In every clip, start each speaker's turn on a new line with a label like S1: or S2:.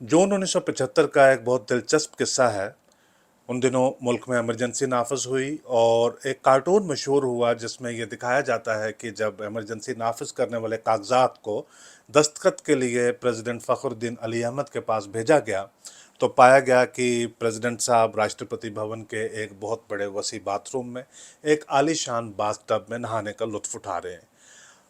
S1: जून 1975 का एक बहुत दिलचस्प किस्सा है। उन दिनों मुल्क में इमरजेंसी नाफिज हुई और एक कार्टून मशहूर हुआ जिसमें यह दिखाया जाता है कि जब इमरजेंसी नाफिज करने वाले कागजात को दस्तखत के लिए प्रेसिडेंट फ़खरुद्दीन अली अहमद के पास भेजा गया तो पाया गया कि प्रेसिडेंट साहब राष्ट्रपति भवन के एक बहुत बड़े वसी बाथरूम में एक आलीशान बाथ टब में नहाने का लुत्फ उठा रहे हैं।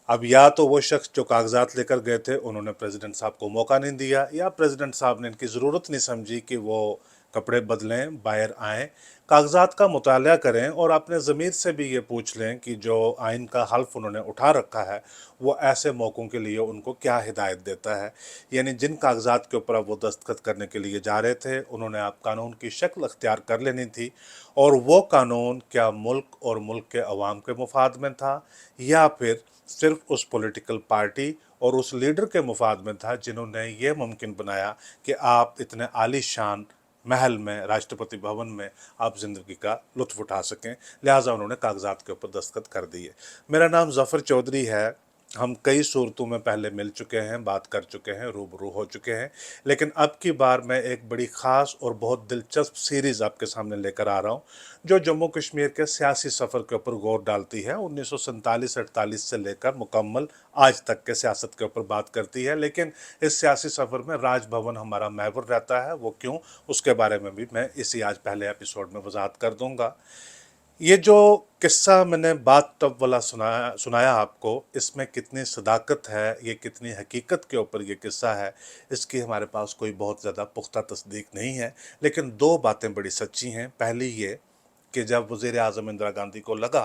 S1: अब या तो वो शख्स जो कागजात लेकर गए थे उन्होंने प्रेसिडेंट साहब को मौका नहीं दिया, या प्रेसिडेंट साहब ने इनकी ज़रूरत नहीं समझी कि वो कपड़े बदलें, बाहर आएँ, कागजात का मुताला करें और अपने ज़मीर से भी ये पूछ लें कि जो आइन का हल्फ उन्होंने उठा रखा है वो ऐसे मौक़ों के लिए उनको क्या हिदायत देता है। यानी जिन कागजात के ऊपर अब वो दस्तखत करने के लिए जा रहे थे उन्होंने अब कानून की शक्ल अख्तियार कर लेनी थी, और वो कानून क्या मुल्क और मुल्क के अवाम के मुफाद में था या फिर सिर्फ उस पॉलिटिकल पार्टी और उस लीडर के मुफाद में था जिन्होंने ये मुमकिन बनाया कि आप इतने आलीशान महल में, राष्ट्रपति भवन में आप ज़िंदगी का लुत्फ़ उठा सकें। लिहाजा उन्होंने कागजात के ऊपर दस्तखत कर दिए। मेरा नाम ज़फ़र चौधरी है। हम कई सूरतों में पहले मिल चुके हैं, बात कर चुके हैं, रूबरू हो चुके हैं, लेकिन अब की बार मैं एक बड़ी ख़ास और बहुत दिलचस्प सीरीज़ आपके सामने लेकर आ रहा हूँ जो जम्मू कश्मीर के सियासी सफ़र के ऊपर गौर डालती है। 1947-48 से लेकर मुकम्मल आज तक के सियासत के ऊपर बात करती है, लेकिन इस सियासी सफ़र में राजभवन हमारा महवर रहता है। वो क्यों, उसके बारे में भी मैं इसी आज पहले एपिसोड में वजाहत कर दूंगा। ये जो किस्सा मैंने बात टब वाला सुनाया आपको, इसमें कितनी सदाकत है, ये कितनी हकीकत के ऊपर ये किस्सा है, इसकी हमारे पास कोई बहुत ज़्यादा पुख्ता तस्दीक नहीं है, लेकिन दो बातें बड़ी सच्ची हैं। पहली ये कि जब वज़ीर आज़म इंदिरा गांधी को लगा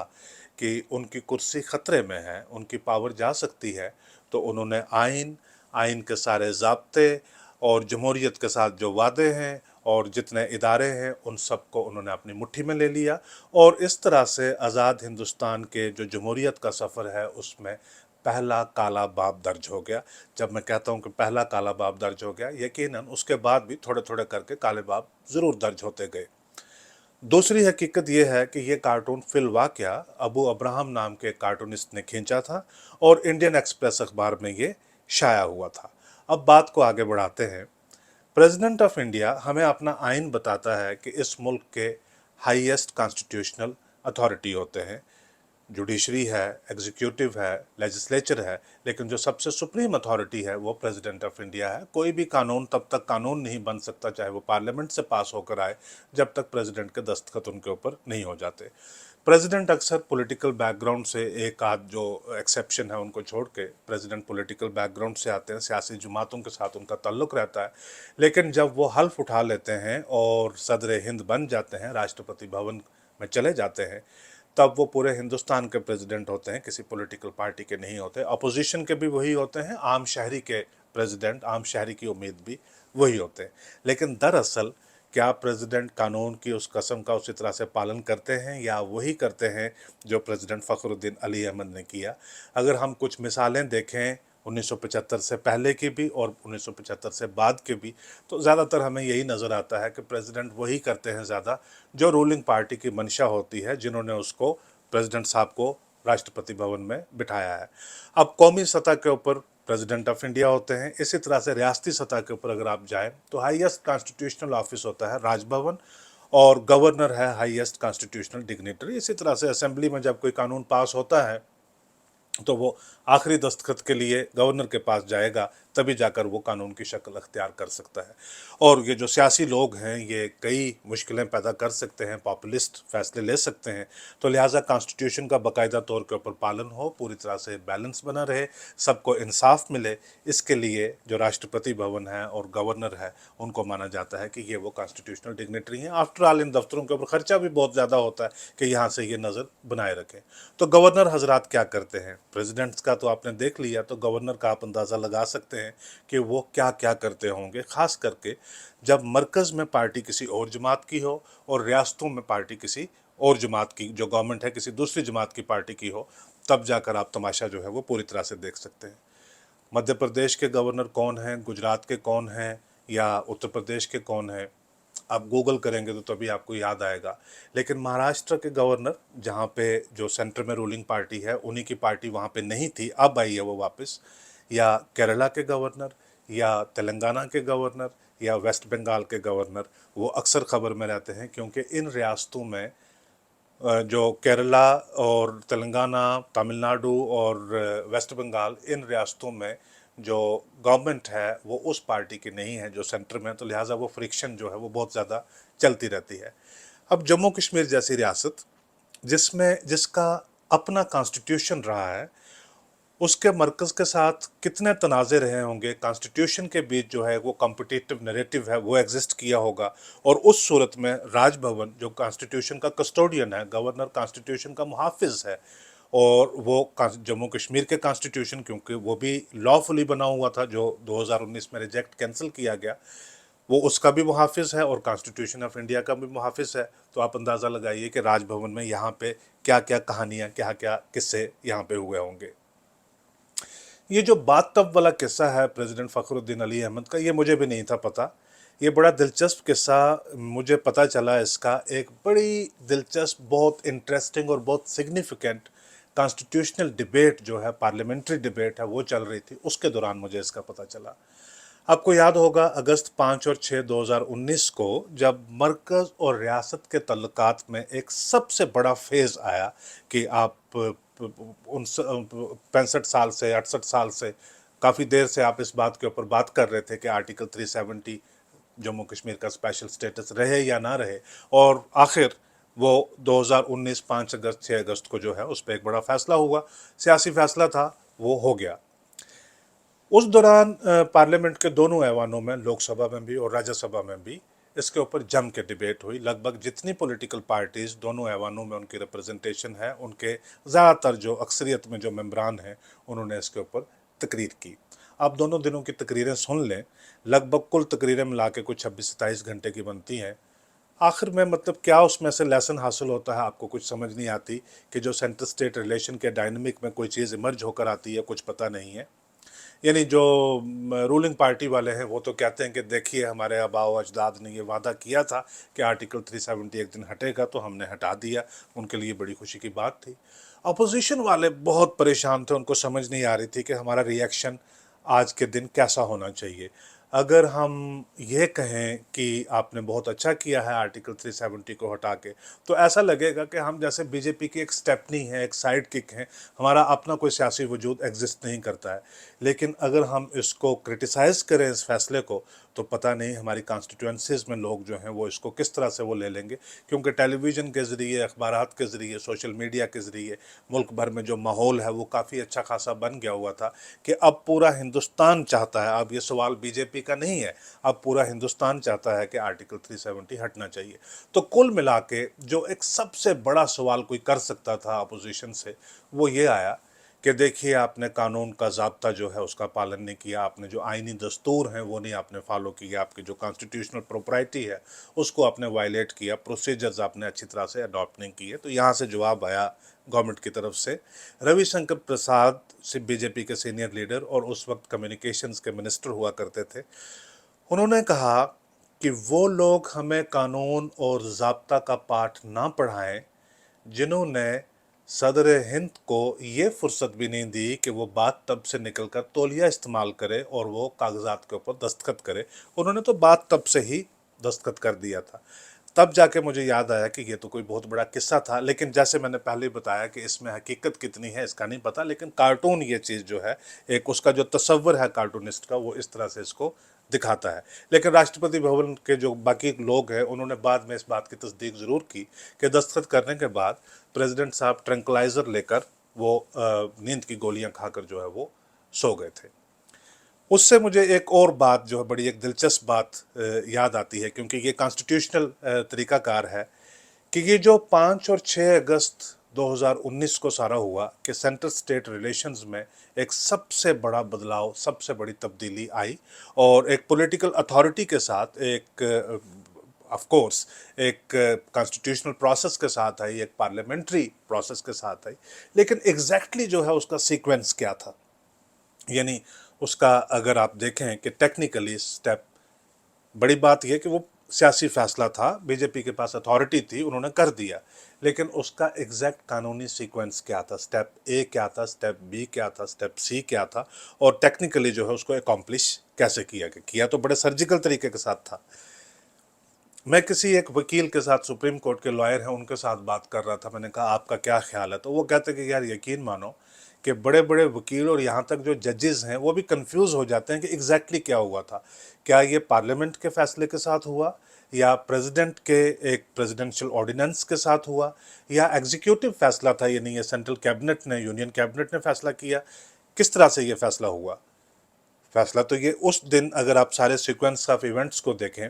S1: कि उनकी कुर्सी ख़तरे में है, उनकी पावर जा सकती है, तो उन्होंने आइन के सारे ज़ाब्ते और जमहूरियत के साथ जो वादे हैं और जितने इदारे हैं उन सब को उन्होंने अपनी मुट्ठी में ले लिया, और इस तरह से आज़ाद हिंदुस्तान के जो जमहूरियत का सफ़र है उसमें पहला काला बाब दर्ज हो गया। जब मैं कहता हूँ कि पहला काला बाब दर्ज हो गया, यकीनन उसके बाद भी थोड़े थोड़े करके काले बाब ज़रूर दर्ज होते गए। दूसरी हकीकत यह है कि ये कार्टून फिलवाक़या अबू अब्राहम नाम के कार्टूनिस्ट ने खींचा था और इंडियन एक्सप्रेस अखबार में ये शाया हुआ था। अब बात को आगे बढ़ाते हैं। प्रेसिडेंट ऑफ इंडिया हमें अपना आइन बताता है कि इस मुल्क के हाईएस्ट कॉन्स्टिट्यूशनल अथॉरिटी होते हैं। जुडिशरी है, एग्जीक्यूटिव है, लेजिस्लेचर है, लेकिन जो सबसे सुप्रीम अथॉरिटी है वो प्रेसिडेंट ऑफ इंडिया है। कोई भी कानून तब तक कानून नहीं बन सकता चाहे वो पार्लियामेंट से पास होकर आए, जब तक प्रेसिडेंट के दस्तखत उनके ऊपर नहीं हो जाते। प्रेसिडेंट अक्सर पॉलिटिकल बैकग्राउंड से, एक आध जो एक्सेप्शन है उनको छोड़ के, प्रेसिडेंट पॉलिटिकल बैकग्राउंड से आते हैं, सियासी जमातों के साथ उनका ताल्लुक़ रहता है। लेकिन जब वो हल्फ उठा लेते हैं और सदर हिंद बन जाते हैं, राष्ट्रपति भवन में चले जाते हैं, तब वो पूरे हिंदुस्तान के प्रेसिडेंट होते हैं, किसी पॉलिटिकल पार्टी के नहीं होते। अपोजिशन के भी वही होते हैं, आम शहरी के प्रेसिडेंट, आम शहरी की उम्मीद भी वही होते हैं। लेकिन दरअसल क्या प्रेसिडेंट कानून की उस कसम का उसी तरह से पालन करते हैं, या वही करते हैं जो प्रेसिडेंट फ़खरुद्दीन अली अहमद ने किया? अगर हम कुछ मिसालें देखें 1975 से पहले की भी और 1975 से बाद के भी, तो ज़्यादातर हमें यही नज़र आता है कि प्रेसिडेंट वही करते हैं ज़्यादा जो रूलिंग पार्टी की मंशा होती है, जिन्होंने उसको, प्रेसिडेंट साहब को, राष्ट्रपति भवन में बिठाया है। अब कौमी सतह के ऊपर प्रेसिडेंट ऑफ इंडिया होते हैं। इसी तरह से रियासती सतह के ऊपर अगर आप जाएं तो हाईएस्ट कॉन्स्टिट्यूशनल ऑफिस होता है राजभवन, और गवर्नर है हाईएस्ट कॉन्स्टिट्यूशनल डिग्नेटरी। इसी तरह से असेंबली में जब कोई कानून पास होता है तो वो आखिरी दस्तखत के लिए गवर्नर के पास जाएगा, तभी जाकर वो कानून की शक्ल अख्तियार कर सकता है। और ये जो सियासी लोग हैं ये कई मुश्किलें पैदा कर सकते हैं, पॉपुलिस्ट फैसले ले सकते हैं, तो लिहाजा कॉन्स्टिट्यूशन का बाकायदा तौर के ऊपर पालन हो, पूरी तरह से बैलेंस बना रहे, सबको इंसाफ मिले, इसके लिए जो राष्ट्रपति भवन है और गवर्नर है उनको माना जाता है कि ये वो कॉन्स्टिट्यूशनल डिग्नेटरी हैं। आफ्टर ऑल इन दफ्तरों के ऊपर खर्चा भी बहुत ज़्यादा होता है कि यहाँ से ये नज़र बनाए रखें। तो गवर्नर हजरात क्या करते हैं? प्रेसिडेंट्स का तो आपने देख लिया, तो गवर्नर का आप अंदाज़ा लगा सकते हैं कि वो क्या क्या करते होंगे, ख़ास करके जब मरकज़ में पार्टी किसी और जमात की हो और रियासतों में पार्टी किसी और जमात की, जो गवर्नमेंट है किसी दूसरी जमात की पार्टी की हो, तब जाकर आप तमाशा जो है वो पूरी तरह से देख सकते हैं। मध्य प्रदेश के गवर्नर कौन हैं, गुजरात के कौन हैं, या उत्तर प्रदेश के कौन हैं, आप गूगल करेंगे तो तभी आपको याद आएगा। लेकिन महाराष्ट्र के गवर्नर, जहाँ पे जो सेंटर में रूलिंग पार्टी है उन्हीं की पार्टी वहाँ पे नहीं थी, अब आई है वो वापस। या केरला के गवर्नर, या तेलंगाना के गवर्नर या वेस्ट बंगाल के गवर्नर, वो अक्सर खबर में रहते हैं, क्योंकि इन रियासतों में जो केरला और तेलंगाना, तमिलनाडु और वेस्ट बंगाल, इन रियासतों में जो गवर्नमेंट है वो उस पार्टी की नहीं है जो सेंटर में, तो लिहाजा वो फ्रिक्शन जो है वो बहुत ज़्यादा चलती रहती है। अब जम्मू कश्मीर जैसी रियासत जिसका अपना कॉन्स्टिट्यूशन रहा है, उसके मरकज़ के साथ कितने तनाज़े रहे होंगे, कॉन्स्टिट्यूशन के बीच जो है वो कॉम्पिटिटिव नैरेटिव है वो एग्जिस्ट किया होगा, और उस सूरत में राजभवन जो कॉन्स्टिट्यूशन का कस्टोडियन है, गवर्नर कॉन्स्टिट्यूशन का मुहाफिज है, और वो जम्मू कश्मीर के कॉन्स्टिट्यूशन, क्योंकि वो भी लॉफुली बना हुआ था जो 2019 में रिजेक्ट कैंसिल किया गया, वो उसका भी मुहाफिज है और कॉन्स्टिट्यूशन ऑफ इंडिया का भी मुहाफिज है। तो आप अंदाज़ा लगाइए कि राजभवन में यहाँ पे क्या क्या कहानियाँ, क्या क्या किस्से यहाँ पे हुए होंगे। ये जो बात तब वाला किस्सा है प्रेसिडेंट फ़खरुद्दीन अली अहमद का, ये मुझे भी नहीं था पता। ये बड़ा दिलचस्प किस्सा मुझे पता चला, इसका एक बड़ी दिलचस्प, बहुत इंटरेस्टिंग और बहुत सिग्निफिकेंट कॉन्स्टिट्यूशनल डिबेट जो है, पार्लियामेंट्री डिबेट है, वो चल रही थी, उसके दौरान मुझे इसका पता चला। आपको याद होगा अगस्त 5 और 6 2019 को, जब मरकज़ और रियासत के तल्लुकात में एक सबसे बड़ा फेज़ आया कि आप उन 65 साल से 68 साल से काफ़ी देर से आप इस बात के ऊपर बात कर रहे थे कि आर्टिकल 370 जम्मू कश्मीर का स्पेशल स्टेटस रहे या ना रहे, और आखिर वो 2019 5 अगस्त 6 अगस्त को जो है उस पर एक बड़ा फैसला हुआ, सियासी फैसला था, वो हो गया। उस दौरान पार्लियामेंट के दोनों ऐवानों में, लोकसभा में भी और राज्यसभा में भी, इसके ऊपर जम के डिबेट हुई। लगभग जितनी पॉलिटिकल पार्टीज़ दोनों ऐवानों में उनकी रिप्रेजेंटेशन है, उनके ज़्यादातर जो अक्सरियत में जो मेंबरान हैं, उन्होंने इसके ऊपर तकरीर की। आप दोनों दिनों की तकरीरें सुन लें, लगभग कुल तकरीरें मिला के कुछ 26-27 घंटे की बनती हैं। आखिर में मतलब क्या उसमें से लेसन हासिल होता है, आपको कुछ समझ नहीं आती कि जो सेंटर स्टेट रिलेशन के डायनमिक में कोई चीज़ इमर्ज होकर आती है, कुछ पता नहीं है। यानी जो रूलिंग पार्टी वाले हैं वो तो कहते हैं कि देखिए हमारे आबाओ अजदाद ने ये वादा किया था कि आर्टिकल 370 एक दिन हटेगा, तो हमने हटा दिया, उनके लिए बड़ी खुशी की बात थी। अपोजिशन वाले बहुत परेशान थे, उनको समझ नहीं आ रही थी कि हमारा रिएक्शन आज के दिन कैसा होना चाहिए। अगर हम ये कहें कि आपने बहुत अच्छा किया है आर्टिकल 370 को हटा के, तो ऐसा लगेगा कि हम जैसे बीजेपी की एक स्टेपनी है, एक साइड किक है, हमारा अपना कोई सियासी वजूद एग्जिस्ट नहीं करता है। लेकिन अगर हम इसको क्रिटिसाइज़ करें इस फैसले को, तो पता नहीं हमारी कॉन्स्टिट्यूंसीज़ में लोग जो हैं वो इसको किस तरह से वो ले लेंगे, क्योंकि टेलीविज़न के ज़रिए, अखबारात के ज़रिए, सोशल मीडिया के ज़रिए मुल्क भर में जो माहौल है वो काफ़ी अच्छा खासा बन गया हुआ था कि अब पूरा हिंदुस्तान चाहता है, अब ये सवाल बीजेपी का नहीं है, अब पूरा हिंदुस्तान चाहता है कि आर्टिकल 370 हटना चाहिए। तो कुल मिला के जो एक सबसे बड़ा सवाल कोई कर सकता था अपोजिशन से, वो ये आया कि देखिए आपने कानून का ज़ाब्ता जो है उसका पालन नहीं किया, आपने जो आइनी दस्तूर हैं वो नहीं आपने फॉलो किया, आपकी जो कॉन्स्टिट्यूशनल प्रॉपर्टी है उसको आपने वायलेट किया, प्रोसीजर्स आपने अच्छी तरह से अडॉप्ट नहीं किए। तो यहाँ से जवाब आया गवर्नमेंट की तरफ से। रविशंकर प्रसाद से, बीजेपी के सीनियर लीडर और उस वक्त कम्युनिकेशंस के मिनिस्टर हुआ करते थे, उन्होंने कहा कि वो लोग हमें कानून और ज़ाब्ता का पाठ ना पढ़ाएं जिन्होंने सदर हिंद को ये फुर्सत भी नहीं दी कि वो बात तब से निकलकर तौलिया इस्तेमाल करे और वो कागजात के ऊपर दस्तखत करे। उन्होंने तो बात तब से ही दस्तखत कर दिया था। तब जाके मुझे याद आया कि ये तो कोई बहुत बड़ा किस्सा था, लेकिन जैसे मैंने पहले ही बताया कि इसमें हकीकत कितनी है इसका नहीं पता, लेकिन कार्टून ये चीज़ जो है, एक उसका जो तस्वर है कार्टूनिस्ट का, वो इस तरह से इसको दिखाता है। लेकिन राष्ट्रपति भवन के जो बाकी लोग हैं उन्होंने बाद में इस बात की तस्दीक ज़रूर की कि दस्तखत करने के बाद प्रेसिडेंट साहब ट्रैंक्विलाइज़र लेकर वो नींद की गोलियां खाकर जो है वो सो गए थे। उससे मुझे एक और बात जो है, बड़ी एक दिलचस्प बात याद आती है, क्योंकि ये कॉन्स्टिट्यूशनल तरीक़ाकार है कि ये जो 5 और 6 अगस्त 2019 को सारा हुआ कि सेंटर स्टेट रिलेशंस में एक सबसे बड़ा बदलाव, सबसे बड़ी तब्दीली आई, और एक पॉलिटिकल अथॉरिटी के साथ, एक ऑफ कोर्स एक कॉन्स्टिट्यूशनल प्रोसेस के साथ आई, एक पार्लियामेंट्री प्रोसेस के साथ आई। लेकिन एग्जैक्टली जो है उसका सीक्वेंस क्या था, यानी उसका अगर आप देखें कि टेक्निकली स्टेप, बड़ी बात यह कि वो सियासी फैसला था, बीजेपी के पास अथॉरिटी थी, उन्होंने कर दिया, लेकिन उसका एग्जैक्ट कानूनी सीक्वेंस क्या था, स्टेप ए क्या था, स्टेप बी क्या था, स्टेप सी क्या था, और टेक्निकली जो है उसको एकम्प्लिश कैसे किया गया, किया तो बड़े सर्जिकल तरीके के साथ था। मैं किसी एक वकील के साथ, सुप्रीम कोर्ट के लॉयर हैं, उनके साथ बात कर रहा था। मैंने कहा आपका क्या ख्याल है, तो वो कहते कि यार यकीन मानो कि बड़े बड़े वकील और यहाँ तक जो जजेस हैं वो भी कंफ्यूज हो जाते हैं कि एग्जैक्टली क्या हुआ था। क्या ये पार्लियामेंट के फैसले के साथ हुआ, या प्रेसिडेंट के एक प्रेसिडेंशियल ऑर्डिनेंस के साथ हुआ, या एग्जीक्यूटिव फैसला था, यानी ये सेंट्रल कैबिनेट ने, यूनियन कैबिनेट ने फैसला किया, किस तरह से ये फैसला हुआ। फैसला तो ये उस दिन, अगर आप सारे सीक्वेंस ऑफ इवेंट्स को देखें,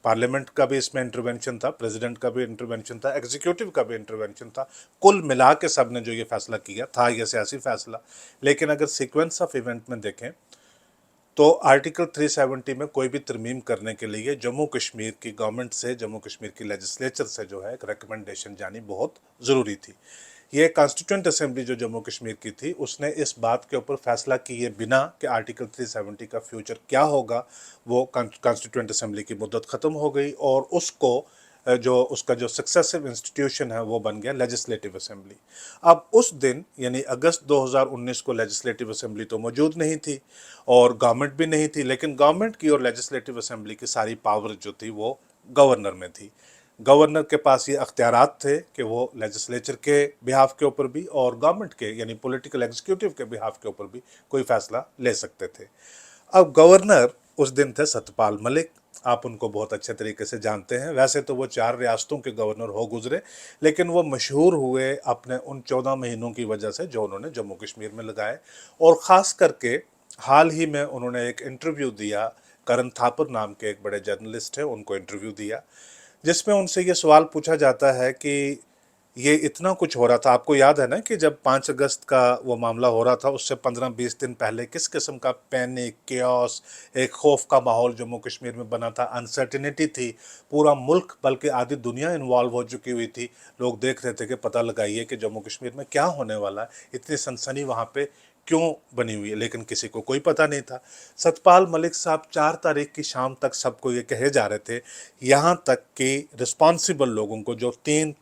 S1: पार्लियामेंट का भी इसमें इंटरवेंशन था, प्रेसिडेंट का भी इंटरवेंशन था, एग्जीक्यूटिव का भी इंटरवेंशन था, कुल मिला के सब ने जो ये फैसला किया था, ये सियासी फैसला। लेकिन अगर सीक्वेंस ऑफ इवेंट में देखें तो आर्टिकल 370 में कोई भी तरमीम करने के लिए जम्मू कश्मीर की गवर्नमेंट से, जम्मू कश्मीर की लेजिस्लेचर से जो है एक रिकमेंडेशन जानी बहुत ज़रूरी थी। ये कॉन्स्टिट्यूंट असेंबली जो जम्मू कश्मीर की थी, उसने इस बात के ऊपर फैसला किए बिना कि आर्टिकल 370 का फ्यूचर क्या होगा, वो कॉन्स्टिट्यूंट असेंबली की मुद्दत ख़त्म हो गई और उसको जो उसका जो सक्सेसिव इंस्टीट्यूशन है वो बन गया लेजिस्लेटिव असेंबली। अब उस दिन यानी अगस्त 2019 को लेजिस्लेटिव असेंबली तो मौजूद नहीं थी और गवर्नमेंट भी नहीं थी, लेकिन गवर्नमेंट की और लेजिस्लेटिव असेंबली की सारी पावर जो थी वो गवर्नर में थी। गवर्नर के पास ये अख्तियारात थे कि वो लेजिस्लेचर के बिहाफ के ऊपर भी और गवर्नमेंट के यानी पॉलिटिकल एग्जीक्यूटिव के बिहाफ के ऊपर भी कोई फैसला ले सकते थे। अब गवर्नर उस दिन थे सतपाल मलिक। आप उनको बहुत अच्छे तरीके से जानते हैं। वैसे तो वो 4 रियासतों के गवर्नर हो गुजरे, लेकिन वो मशहूर हुए अपने उन 14 महीनों की वजह से जो उन्होंने जम्मू कश्मीर में लगाए। और ख़ास करके हाल ही में उन्होंने एक इंटरव्यू दिया, करण थापर नाम के एक बड़े जर्नलिस्ट हैं, उनको इंटरव्यू दिया, जिसमें उनसे ये सवाल पूछा जाता है कि ये इतना कुछ हो रहा था। आपको याद है ना कि जब 5 अगस्त का वो मामला हो रहा था, उससे 15-20 दिन पहले किस किस्म का पैनिक, केओस, एक खौफ का माहौल जम्मू कश्मीर में बना था, अनसर्टिनिटी थी। पूरा मुल्क बल्कि आधी दुनिया इन्वॉल्व हो चुकी हुई थी। लोग देख रहे थे कि पता लगाइए कि जम्मू कश्मीर में क्या होने वाला है, इतनी सनसनी वहाँ पे क्यों बनी हुई है, लेकिन किसी को कोई पता नहीं था। सतपाल मलिक साहब 4 तारीख की शाम तक सबको ये कहे जा रहे थे, यहाँ तक कि रिस्पॉन्सिबल लोगों को, जो 3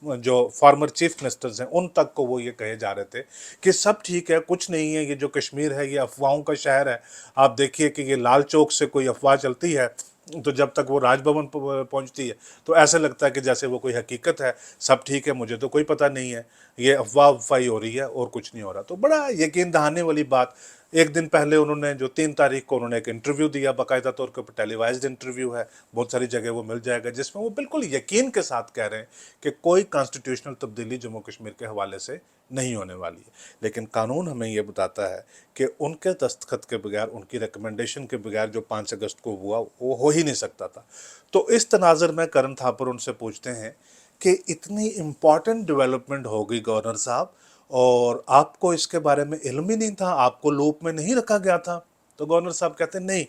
S1: जो फॉर्मर चीफ मिनिस्टर्स हैं, उन तक को वो ये कहे जा रहे थे कि सब ठीक है, कुछ नहीं है, ये जो कश्मीर है ये अफवाहों का शहर है। आप देखिए कि ये लाल चौक से कोई अफवाह चलती है तो जब तक वो राजभवन पहुंचती है तो ऐसा लगता है कि जैसे वो कोई हकीकत है, सब ठीक है, मुझे तो कोई पता नहीं है, ये अफवाह अफवाही हो रही है और कुछ नहीं हो रहा। तो बड़ा यकीन दहाने वाली बात। एक दिन पहले उन्होंने जो 3 तारीख को उन्होंने एक इंटरव्यू दिया, बाकायदा तौर के ऊपर टेलीवाइज्ड इंटरव्यू है, बहुत सारी जगह वो मिल जाएगा, जिसमें वो बिल्कुल यकीन के साथ कह रहे हैं कि कोई कॉन्स्टिट्यूशनल तब्दीली जम्मू कश्मीर के हवाले से नहीं होने वाली है। लेकिन कानून हमें ये बताता है कि उनके दस्तखत के बगैर, उनकी रिकमेंडेशन के बगैर जो 5 अगस्त को हुआ वो हो ही नहीं सकता था। तो इस तनाज़ुर में करण थापर उनसे पूछते हैं कि इतनी इम्पॉर्टेंट डेवलपमेंट हो गई गवर्नर साहब, और आपको इसके बारे में इल्म ही नहीं था, आपको लूप में नहीं रखा गया था। तो गवर्नर साहब कहते नहीं,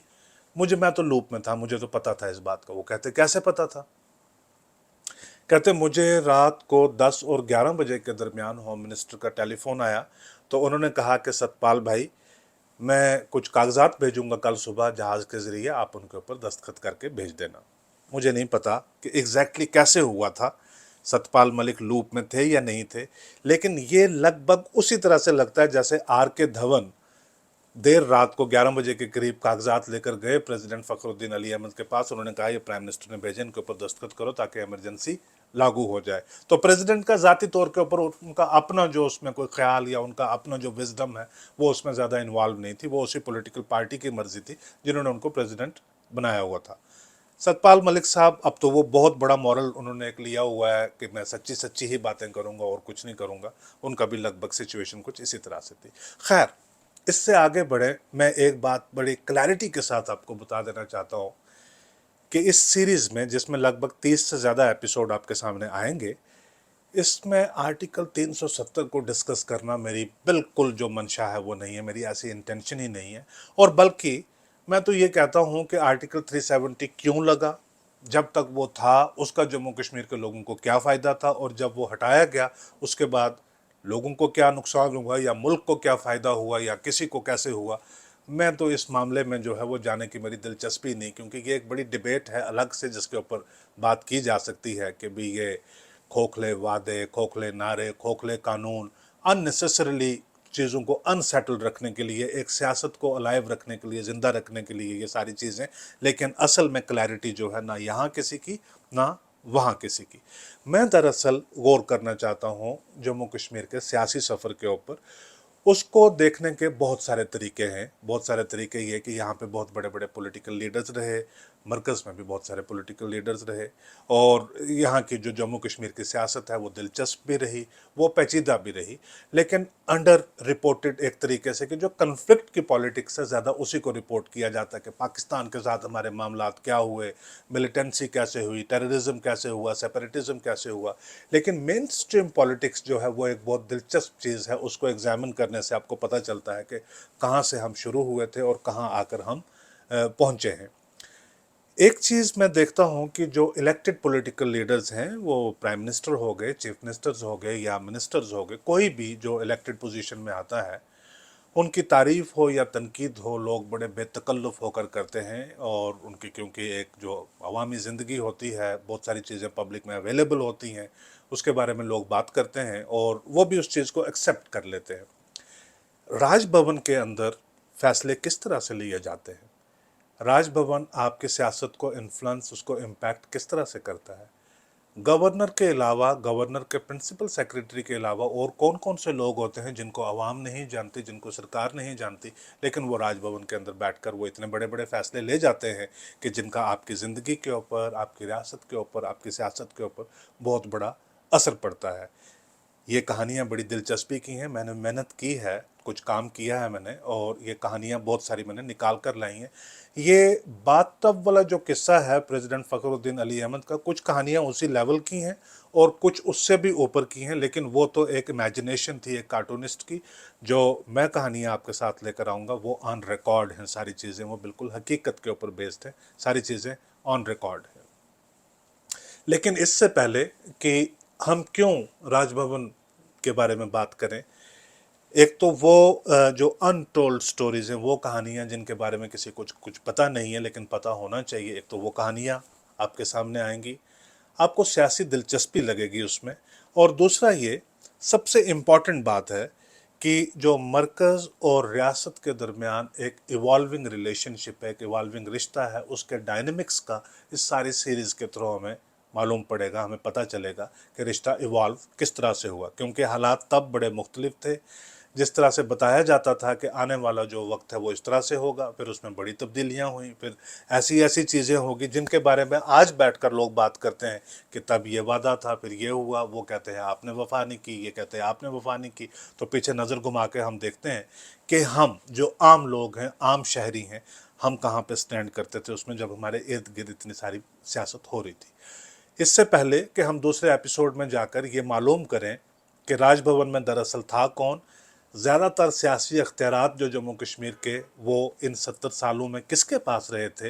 S1: मैं तो लूप में था, मुझे तो पता था इस बात का। वो कहते कैसे पता था? कहते मुझे रात को 10 और 11 बजे के दरमियान होम मिनिस्टर का टेलीफोन आया, तो उन्होंने कहा कि सतपाल भाई, मैं कुछ कागजात भेजूंगा कल सुबह जहाज़ के ज़रिए, आप उनके ऊपर दस्तखत करके भेज देना। मुझे नहीं पता कि एग्जैक्टली कैसे हुआ था, सतपाल मलिक लूप में थे या नहीं थे, लेकिन ये लगभग उसी तरह से लगता है जैसे आर के धवन देर रात को 11 बजे के करीब कागजात लेकर गए प्रेसिडेंट फ़खरुद्दीन अली अहमद के पास। उन्होंने कहा ये प्राइम मिनिस्टर ने भेजे, इनके ऊपर दस्तखत करो ताकि इमरजेंसी लागू हो जाए। तो प्रेसिडेंट का ज़ाती तौर के ऊपर उनका अपना जो उसमें कोई ख्याल या उनका अपना जो विजडम है वो उसमें ज़्यादा इन्वॉल्व नहीं थी। वो उसी पॉलिटिकल पार्टी की मर्जी थी जिन्होंने उनको प्रेसिडेंट बनाया हुआ था। सतपाल मलिक साहब, अब तो वो बहुत बड़ा मॉरल उन्होंने एक लिया हुआ है कि मैं सच्ची सच्ची ही बातें करूंगा और कुछ नहीं करूंगा। उनका भी लगभग सिचुएशन कुछ इसी तरह से थी। खैर, इससे आगे बढ़े, मैं एक बात बड़ी क्लैरिटी के साथ आपको बता देना चाहता हूँ कि इस सीरीज़ में, जिसमें लगभग 30 से ज़्यादा एपिसोड आपके सामने आएंगे, इसमें आर्टिकल 370 को डिस्कस करना मेरी बिल्कुल जो मंशा है वो नहीं है, मेरी ऐसी इंटेंशन ही नहीं है। और बल्कि मैं तो ये कहता हूँ कि आर्टिकल 370 क्यों लगा, जब तक वो था उसका जम्मू कश्मीर के लोगों को क्या फ़ायदा था, और जब वो हटाया गया उसके बाद लोगों को क्या नुकसान हुआ, या मुल्क को क्या फ़ायदा हुआ, या किसी को कैसे हुआ, मैं तो इस मामले में जो है वो जाने की मेरी दिलचस्पी नहीं, क्योंकि ये एक बड़ी डिबेट है अलग से जिसके ऊपर बात की जा सकती है कि भी ये खोखले वादे, खोखले नारे, खोखले कानून, अननेसेसरली चीज़ों को अनसेटल्ड रखने के लिए, एक सियासत को अलाइव रखने के लिए, ज़िंदा रखने के लिए ये सारी चीज़ें, लेकिन असल में क्लैरिटी जो है ना यहाँ किसी की ना वहाँ किसी की। मैं दरअसल गौर करना चाहता हूँ जम्मू कश्मीर के सियासी सफ़र के ऊपर। उसको देखने के बहुत सारे तरीके हैं, बहुत सारे तरीके ये कि यहाँ पे बहुत बड़े बड़े पॉलिटिकल लीडर्स रहे, मरकज़ में भी बहुत सारे पॉलिटिकल लीडर्स रहे, और यहाँ की जो जम्मू कश्मीर की सियासत है वो दिलचस्प भी रही, वो पेचीदा भी रही, लेकिन अंडर रिपोर्टेड एक तरीके से कि जो कन्फ्लिक्ट की पॉलिटिक्स है ज़्यादा उसी को रिपोर्ट किया जाता है कि पाकिस्तान के साथ हमारे मामलात क्या हुए, मिलिटेंसी कैसे हुई, टेररिज्म कैसे हुआ, सेपरेटिज्म कैसे हुआ। लेकिन मेन स्ट्रीम पॉलिटिक्स जो है वो एक बहुत दिलचस्प चीज़ है, उसको एग्जामिन करने से आपको पता चलता है कि कहाँ से हम शुरू हुए थे और कहाँ आकर हम पहुँचे हैं। एक चीज़ मैं देखता हूँ कि जो इलेक्टेड पॉलिटिकल लीडर्स हैं, वो प्राइम मिनिस्टर हो गए, चीफ मिनिस्टर्स हो गए या मिनिस्टर्स हो गए, कोई भी जो इलेक्टेड पोजीशन में आता है, उनकी तारीफ हो या तनकीद हो, लोग बड़े बेतकल्लुफ़ होकर करते हैं। और उनकी क्योंकि एक जो अवामी ज़िंदगी होती है, बहुत सारी चीज़ें पब्लिक में अवेलेबल होती हैं, उसके बारे में लोग बात करते हैं और वो भी उस चीज़ को एक्सेप्ट कर लेते हैं। राजभवन के अंदर फैसले किस तरह से लिए जाते हैं? राजभवन आपकी सियासत को इन्फ्लुएंस, उसको इम्पैक्ट किस तरह से करता है? गवर्नर के अलावा, गवर्नर के प्रिंसिपल सेक्रेटरी के अलावा और कौन कौन से लोग होते हैं जिनको आवाम नहीं जानती, जिनको सरकार नहीं जानती, लेकिन वो राजभवन के अंदर बैठकर वो इतने बड़े बड़े फैसले ले जाते हैं कि जिनका आपकी ज़िंदगी के ऊपर, आपकी रियासत के ऊपर, आपकी सियासत के ऊपर बहुत बड़ा असर पड़ता है। ये कहानियाँ बड़ी दिलचस्पी की हैं, मैंने मेहनत की है, कुछ काम किया है मैंने, और ये कहानियाँ बहुत सारी मैंने निकाल कर लाई हैं। ये बात तब वाला जो किस्सा है प्रेसिडेंट फ़खरुद्दीन अली अहमद का, कुछ कहानियाँ उसी लेवल की हैं और कुछ उससे भी ऊपर की हैं, लेकिन वो तो एक इमेजिनेशन थी एक कार्टूनिस्ट की। जो मैं कहानियाँ आपके साथ लेकर आऊँगा वो ऑन रिकॉर्ड हैं, सारी चीज़ें वो बिल्कुल हकीकत के ऊपर बेस्ड हैं, सारी चीज़ें ऑन रिकॉर्ड हैं। लेकिन इससे पहले कि हम क्यों राजभवन के बारे में बात करें, एक तो वो जो अनटोल्ड स्टोरीज हैं, वो कहानियाँ जिनके बारे में किसी को कुछ पता नहीं है लेकिन पता होना चाहिए, एक तो वो कहानियाँ आपके सामने आएंगी, आपको सियासी दिलचस्पी लगेगी उसमें। और दूसरा ये सबसे इम्पॉर्टेंट बात है कि जो मरकज़ और रियासत के दरमियान एक इवॉल्विंग रिलेशनशिप है, एक इवॉल्विंग रिश्ता है, उसके डायनेमिक्स का इस सारी सीरीज़ के थ्रू हमें मालूम पड़ेगा, हमें पता चलेगा कि रिश्ता इवॉल्व किस तरह से हुआ, क्योंकि हालात तब बड़े मुख्तलिफ थे। जिस तरह से बताया जाता था कि आने वाला जो वक्त है वो इस तरह से होगा, फिर उसमें बड़ी तब्दीलियां हुई, फिर ऐसी ऐसी चीज़ें होगी जिनके बारे में आज बैठकर लोग बात करते हैं कि तब ये वादा था, फिर ये हुआ, वो कहते हैं आपने वफा नहीं की, ये कहते हैं आपने वफा नहीं की। तो पीछे नज़र घुमा के हम देखते हैं कि हम जो आम लोग हैं, आम शहरी हैं, हम कहाँ पे स्टैंड करते थे उसमें, जब हमारे इर्द गिर्द इतनी सारी सियासत हो रही थी। इससे पहले कि हम दूसरे एपिसोड में जाकर ये मालूम करें कि राजभवन में दरअसल था कौन, ज़्यादातर सियासी अख्तियारात जो जम्मू कश्मीर के, वो इन 70 सालों में किसके पास रहे थे,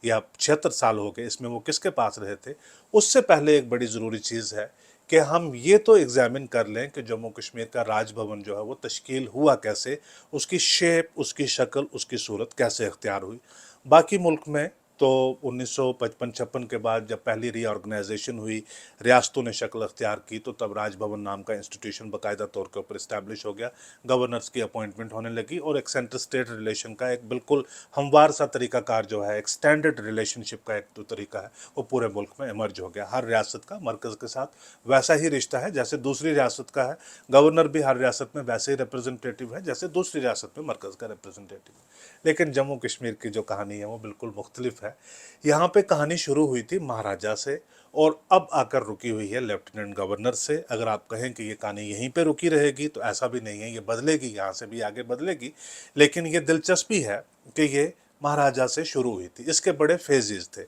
S1: या 76 साल हो गए इसमें वो किसके पास रहे थे, उससे पहले एक बड़ी ज़रूरी चीज़ है कि हम ये तो एग्ज़ामिन कर लें कि जम्मू कश्मीर का राजभवन जो है वो तश्कील हुआ कैसे, उसकी शेप, उसकी शक्ल, उसकी सूरत कैसे अख्तियार हुई। बाकी मुल्क में तो 1955-56 के बाद जब पहली रीऑर्गेनाइजेशन हुई, रियासतों ने शक्ल अख्तियार की, तो तब राजभवन नाम का इंस्टीट्यूशन बाकायदा तौर के ऊपर इस्टेब्लिश हो गया, गवर्नर्स की अपॉइंटमेंट होने लगी और एक सेंटर स्टेट रिलेशन का एक बिल्कुल हमवार सा तरीकाकार जो है, एक स्टैंडर्ड रिलेशनशिप का एक जो तरीका है वो पूरे मुल्क में इमर्ज हो गया। हर रियासत का मरकज़ के साथ वैसा ही रिश्ता है जैसे दूसरी रियासत का है, गवर्नर भी हर रियासत में वैसे ही रिप्रेजेंटेटिव है जैसे दूसरी रियासत में मरकज़ का रिप्रेजेंटेटिव है। लेकिन जम्मू कश्मीर की जो कहानी है वो बिल्कुल मुख्तलिफ है। यहाँ पे कहानी शुरू हुई थी महाराजा से और अब आकर रुकी हुई है लेफ्टिनेंट गवर्नर से। अगर आप कहें कि ये कहानी यहीं पे रुकी रहेगी तो ऐसा भी नहीं है, ये बदलेगी, यहाँ से भी आगे बदलेगी। लेकिन ये दिलचस्पी है कि ये महाराजा से शुरू हुई थी, इसके बड़े फेजेस थे।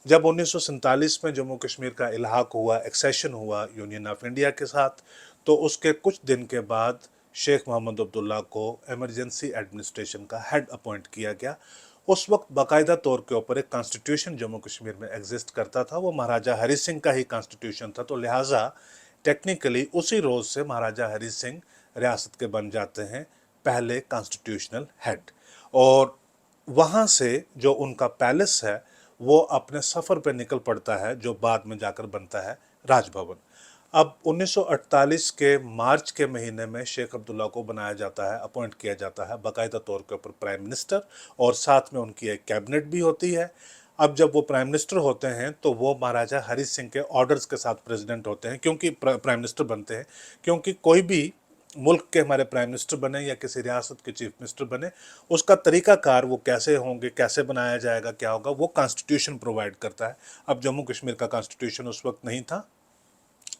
S1: जब 1947 में जम्मू कश्मीर का इल्हाक हुआ, एक्सेशन हुआ यूनियन ऑफ इंडिया के साथ, तो उसके कुछ दिन के बाद शेख मोहम्मद अब्दुल्ला को इमरजेंसी एडमिनिस्ट्रेशन का हेड अपॉइंट किया गया। उस वक्त बाकायदा तौर के ऊपर एक कॉन्स्टिट्यूशन जम्मू कश्मीर में एग्जिस्ट करता था, वो महाराजा हरी सिंह का ही कॉन्स्टिट्यूशन था, तो लिहाजा टेक्निकली उसी रोज़ से महाराजा हरी सिंह रियासत के बन जाते हैं पहले कॉन्स्टिट्यूशनल हेड। और वहाँ से जो उनका पैलेस है वो अपने सफ़र पे निकल पड़ता है, जो बाद में जाकर बनता है राजभवन। अब 1948 के मार्च के महीने में शेख अब्दुल्ला को बनाया जाता है, अपॉइंट किया जाता है बाकायदा तौर के ऊपर प्राइम मिनिस्टर, और साथ में उनकी एक कैबिनेट भी होती है। अब जब वो प्राइम मिनिस्टर होते हैं तो वो महाराजा हरि सिंह के ऑर्डर्स के साथ प्रेसिडेंट होते हैं, क्योंकि प्राइम मिनिस्टर बनते हैं, क्योंकि कोई भी मुल्क के हमारे प्राइम मिनिस्टर बने या किसी रियासत के चीफ मिनिस्टर बने, उसका तरीकाकार वो कैसे होंगे, कैसे बनाया जाएगा, क्या होगा, वो कॉन्स्टिट्यूशन प्रोवाइड करता है। अब जम्मू कश्मीर का कॉन्स्टिट्यूशन उस वक्त नहीं था,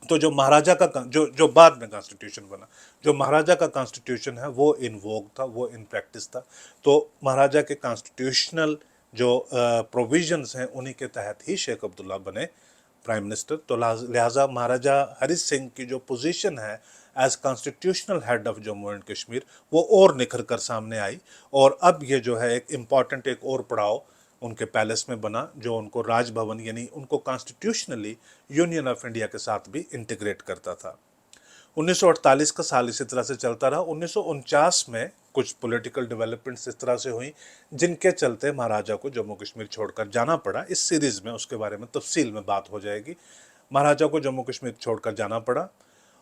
S1: तो जो महाराजा का जो बाद में कॉन्स्टिट्यूशन बना, जो महाराजा का कॉन्स्टिट्यूशन है वो इन वोग था, वो इन प्रैक्टिस था। तो महाराजा के कॉन्स्टिट्यूशनल जो प्रोविजंस हैं उन्हीं के तहत ही शेख अब्दुल्ला बने प्राइम मिनिस्टर। तो लिहाजा महाराजा हरि सिंह की जो पोजीशन है as constitutional head of Jammu and Kashmir वो और निखर कर सामने आई। और अब ये जो है एक इम्पॉर्टेंट एक और पड़ाव उनके पैलेस में बना, जो उनको राजभवन यानी उनको कॉन्स्टिट्यूशनली यूनियन ऑफ इंडिया के साथ भी इंटीग्रेट करता था। 1948 का साल इसी तरह से चलता रहा। 1949 में कुछ पॉलिटिकल डेवलपमेंट्स इस तरह से हुई जिनके चलते महाराजा को जम्मू कश्मीर छोड़कर जाना पड़ा। इस सीरीज़ में उसके बारे में तफसील में बात हो जाएगी। महाराजा को जम्मू कश्मीर छोड़कर जाना पड़ा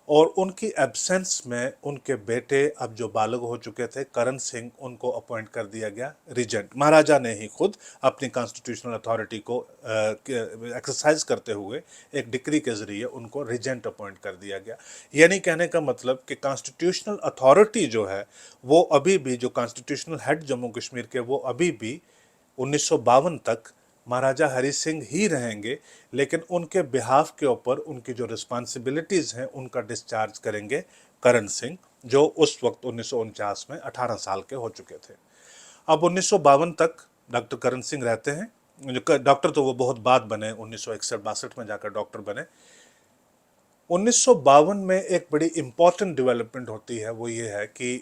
S1: और उनकी एब्सेंस में उनके बेटे अब जो बालग हो चुके थे करण सिंह, उनको अपॉइंट कर दिया गया रीजेंट। महाराजा ने ही खुद अपनी कॉन्स्टिट्यूशनल अथॉरिटी को एक्सरसाइज करते हुए एक डिक्री के ज़रिए उनको रीजेंट अपॉइंट कर दिया गया। यानी कहने का मतलब कि कॉन्स्टिट्यूशनल अथॉरिटी जो है वो अभी भी, जो कॉन्स्टिट्यूशनल हेड जम्मू कश्मीर के, वो अभी भी 1952 तक महाराजा हरि सिंह ही रहेंगे, लेकिन उनके बिहाफ के ऊपर उनकी जो रिस्पॉन्सिबिलिटीज़ हैं उनका डिस्चार्ज करेंगे करण सिंह, जो उस वक्त 1949 में 18 साल के हो चुके थे। अब 1952 तक डॉक्टर करण सिंह रहते हैं। जो डॉक्टर तो वो बहुत बाद बने, 1961-62 में जाकर डॉक्टर बने। 1952 में एक बड़ी इम्पॉर्टेंट डेवलपमेंट होती है, वो ये है कि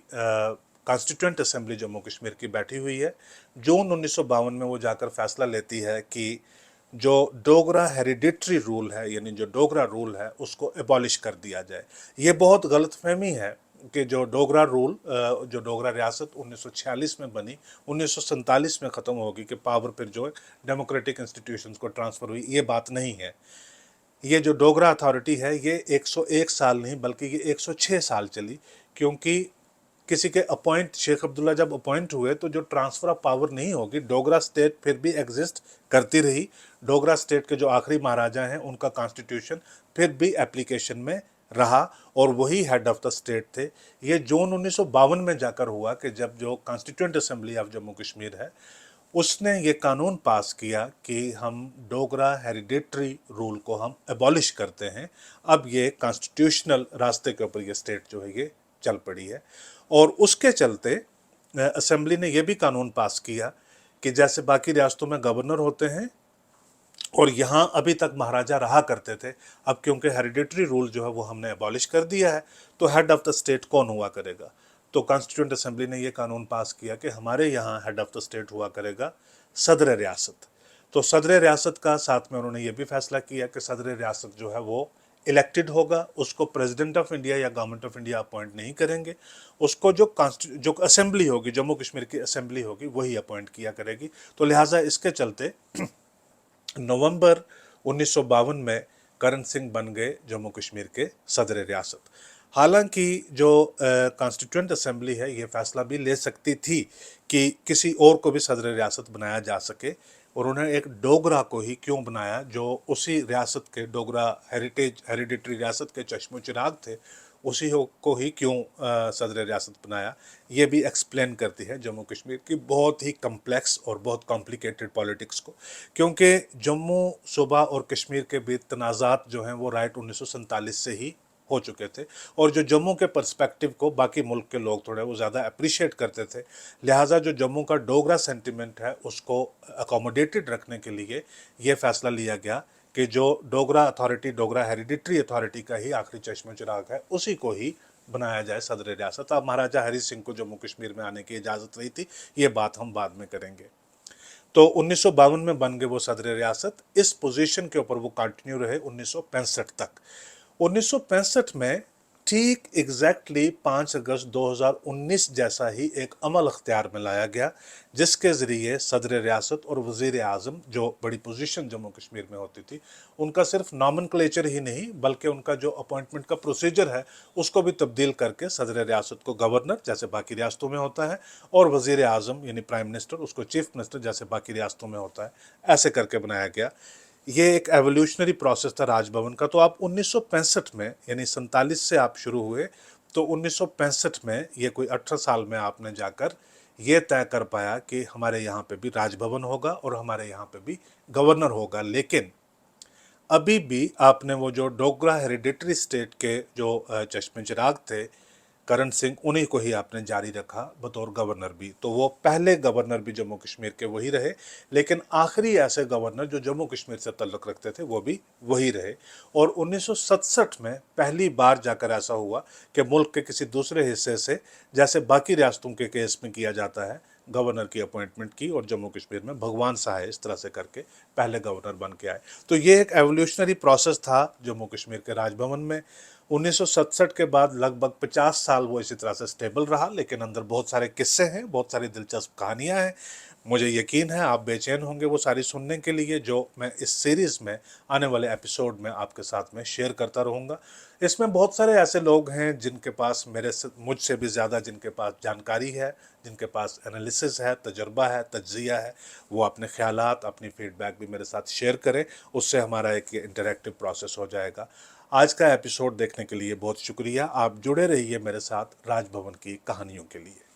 S1: कॉन्स्टिट्यूंट असेंबली जम्मू कश्मीर की बैठी हुई है। जून 1952 में वो जाकर फैसला लेती है कि जो डोगरा हेरिडिटरी रूल है, यानी जो डोगरा रूल है, उसको एबॉलिश कर दिया जाए। ये बहुत गलतफहमी है कि जो डोगरा रूल, जो डोगरा रियासत 1946 में बनी, 1947 में ख़त्म होगी कि पावर फिर जो डेमोक्रेटिक इंस्टीट्यूशंस को ट्रांसफ़र हुई, ये बात नहीं है। ये जो डोगरा अथॉरिटी है ये 101 साल नहीं बल्कि ये 106 साल चली, क्योंकि किसी के अपॉइंट, शेख अब्दुल्ला जब अपॉइंट हुए तो जो ट्रांसफ़र ऑफ पावर नहीं होगी, डोगरा स्टेट फिर भी एग्जिस्ट करती रही। डोगरा स्टेट के जो आखिरी महाराजा हैं उनका कॉन्स्टिट्यूशन फिर भी एप्लीकेशन में रहा और वही हेड ऑफ द स्टेट थे। ये जून 1952 में जाकर हुआ कि जब जो constituent assembly of Jammu Kashmir है उसने ये कानून पास किया कि हम डोगरा हेरिडेटरी रूल को हम एबॉलिश करते हैं। अब ये कॉन्स्टिट्यूशनल रास्ते के ऊपर ये स्टेट जो है ये चल पड़ी है। और उसके चलते असेंबली ने यह भी कानून पास किया कि जैसे बाकी रियासतों में गवर्नर होते हैं और यहाँ अभी तक महाराजा रहा करते थे, अब क्योंकि हेरिडेटरी रूल जो है वो हमने एबॉलिश कर दिया है, तो हेड ऑफ द स्टेट कौन हुआ करेगा। तो कॉन्स्टिट्यूंट असेंबली ने ये कानून पास किया कि हमारे यहाँ हेड ऑफ द स्टेट हुआ करेगा सदर रियासत। तो सदर रियासत का साथ में उन्होंने ये भी फैसला किया कि सदर रियासत जो है वो इलेक्टेड होगा, उसको प्रेसिडेंट ऑफ इंडिया या गवर्नमेंट ऑफ इंडिया अपॉइंट नहीं करेंगे, उसको जो असेंबली होगी, जम्मू कश्मीर की असेंबली होगी, वही अपॉइंट किया करेगी। तो लिहाजा इसके चलते नवंबर 1952 में करण सिंह बन गए जम्मू कश्मीर के सदर रियासत। हालांकि जो कॉन्स्टिट्यूंट असेंबली है ये फैसला भी ले सकती थी कि किसी और को भी सदर रियासत बनाया जा सके, और उन्होंने एक डोगरा को ही क्यों बनाया, जो उसी रियासत के डोगरा हेरिडिटरी रियासत के चश्मो चिराग थे, उसी को ही क्यों सदर रियासत बनाया, ये भी एक्सप्लेन करती है जम्मू कश्मीर की बहुत ही कम्प्लेक्स और बहुत कॉम्प्लिकेटेड पॉलिटिक्स को। क्योंकि जम्मू सूबा और कश्मीर के बीच तनाज़ात जो हैं वो राइट 1947 से ही हो चुके थे, और जो जम्मू के पर्सपेक्टिव को बाकी मुल्क के लोग थोड़े वो ज़्यादा अप्रिशिएट करते थे। लिहाजा जो जम्मू का डोगरा सेंटिमेंट है उसको अकोमोडेटेड रखने के लिए ये फैसला लिया गया कि जो Dogra authority, Dogra hereditary authority का ही आखिरी चश्मो चिराग है, उसी को ही बनाया जाए सदर रियासत। अब महाराजा हरि सिंह को जम्मू कश्मीर में आने की इजाज़त रही थी, ये बात हम बाद में करेंगे। तो 1952 में बन गए वो सदर रियासत। इस पोजीशन के ऊपर वो कंटिन्यू रहे 1965 तक। 1965 में ठीक एग्जैक्टली 5 अगस्त 2019 जैसा ही एक अमल अख्तियार में लाया गया, जिसके ज़रिए सदर रियासत और वज़ीर आज़म, जो बड़ी पोजीशन जम्मू कश्मीर में होती थी, उनका सिर्फ नॉमेनक्लेचर ही नहीं बल्कि उनका जो अपॉइंटमेंट का प्रोसीजर है उसको भी तब्दील करके सदर रियासत को गवर्नर, जैसे बाकी रियासतों में होता है, और वज़ीर आज़म यानी प्राइम मिनिस्टर उसको चीफ मिनिस्टर, जैसे बाकी रियासतों में होता है, ऐसे करके बनाया गया। ये एक एवोल्यूशनरी प्रोसेस था राजभवन का। तो आप 1965 में, यानी 47 से आप शुरू हुए, तो 1965 में ये कोई 18 साल में आपने जाकर ये तय कर पाया कि हमारे यहाँ पे भी राजभवन होगा और हमारे यहाँ पे भी गवर्नर होगा। लेकिन अभी भी आपने वो जो डोगरा हेरिडिटरी स्टेट के जो चश्मे चिराग थे करण सिंह, उन्हीं को ही आपने जारी रखा बतौर गवर्नर भी। तो वो पहले गवर्नर भी जम्मू कश्मीर के वही रहे, लेकिन आखिरी ऐसे गवर्नर जो जम्मू कश्मीर से ताल्लुक़ रखते थे वो भी वही रहे। और 1967 में पहली बार जाकर ऐसा हुआ कि मुल्क के किसी दूसरे हिस्से से, जैसे बाकी रियासतों के केस में किया जाता है, गवर्नर की अपॉइंटमेंट की, और जम्मू कश्मीर में भगवान सहाय इस तरह से करके पहले गवर्नर बन के आए। तो ये एक एवोल्यूशनरी प्रोसेस था जम्मू कश्मीर के राजभवन में। 1967 के बाद लगभग 50 साल वो इसी तरह से स्टेबल रहा, लेकिन अंदर बहुत सारे किस्से हैं, बहुत सारी दिलचस्प कहानियां हैं। मुझे यकीन है आप बेचैन होंगे वो सारी सुनने के लिए, जो मैं इस सीरीज़ में आने वाले एपिसोड में आपके साथ में शेयर करता रहूँगा। इसमें बहुत सारे ऐसे लोग हैं जिनके पास मुझसे भी ज़्यादा जिनके पास जानकारी है, जिनके पास एनालिसिस है, तजर्बा है, तज्ज़िया है। वो अपने ख़यालात, अपनी फ़ीडबैक भी मेरे साथ शेयर करें, उससे हमारा एक इंटरैक्टिव प्रोसेस हो जाएगा। आज का एपिसोड देखने के लिए बहुत शुक्रिया। आप जुड़े रहिए मेरे साथ राजभवन की कहानियों के लिए।